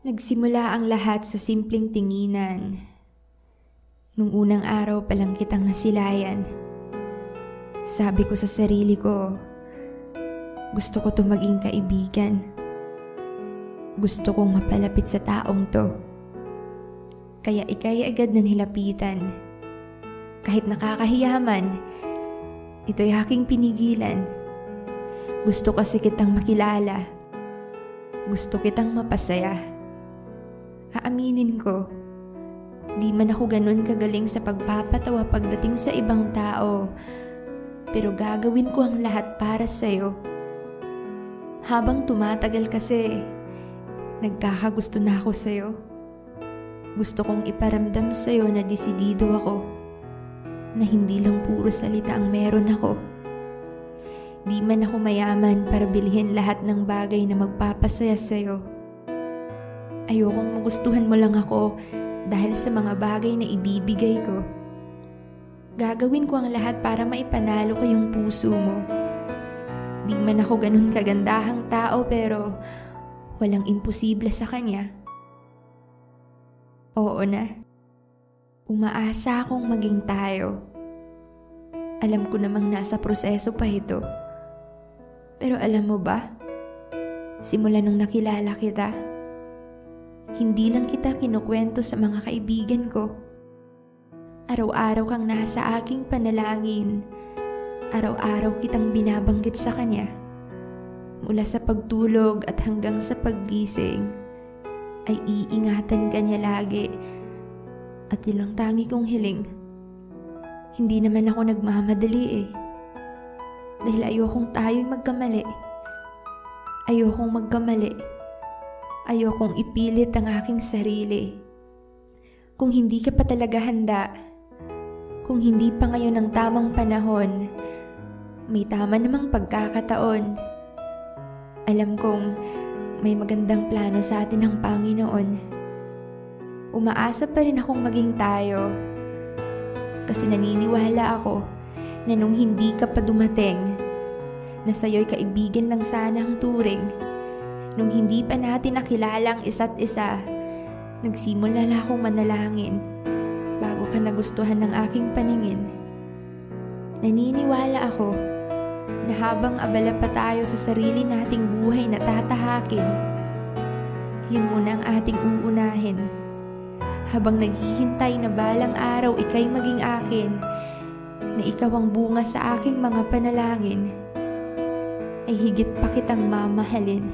Nagsimula ang lahat sa simpleng tinginan. Nung unang araw pa lang kitang nasilayan, sabi ko sa sarili ko, gusto ko to maging kaibigan. Gusto kong mapalapit sa taong to. Kaya ika'y agad na nilapitan. Kahit nakakahiyaman, ito'y aking pinigilan. Gusto kasi kitang makilala. Gusto kitang mapasaya. Aaminin ko, di man ako ganun kagaling sa pagpapatawa pagdating sa ibang tao, pero gagawin ko ang lahat para sa'yo. Habang tumatagal kasi, nagkakagusto na ako sa'yo. Gusto kong iparamdam sa'yo na desidido ako, na hindi lang puro salita ang meron ako. Di man ako mayaman para bilhin lahat ng bagay na magpapasaya sa'yo. Ayokong magustuhan mo lang ako dahil sa mga bagay na ibibigay ko. Gagawin ko ang lahat para maipanalo ko yung puso mo. Di man ako ganun kagandahang tao pero walang imposible sa kanya. Oo na. Umaasa akong maging tayo. Alam ko namang nasa proseso pa ito. Pero alam mo ba? Simula nung nakilala kita, hindi lang kita kinukwento sa mga kaibigan ko. Araw-araw kang nasa aking panalangin. Araw-araw kitang binabanggit sa kanya. Mula sa pagtulog at hanggang sa paggising, ay iingatan ka niya lagi. At yun ang tangi kong hiling. Hindi naman ako nagmamadali eh. Dahil ayokong tayo'y magkamali. Ayokong ipilit ang aking sarili. Kung hindi ka pa talaga handa, kung hindi pa ngayon ang tamang panahon, may tama namang pagkakataon. Alam kong may magandang plano sa atin ng Panginoon. Umaasa pa rin akong maging tayo. Kasi naniniwala ako na nung hindi ka pa dumating, na sa'yo'y kaibigan lang sana ang turing. Nung hindi pa natin nakilala ang isa't isa, nagsimula na akong manalangin bago ka nagustuhan ng aking paningin. Naniniwala ako na habang abala pa tayo sa sarili nating buhay na tatahakin, yun muna ang ating uunahin. Habang naghihintay na balang araw ika'y maging akin, na ikaw ang bunga sa aking mga panalangin, ay higit pa kitang mamahalin.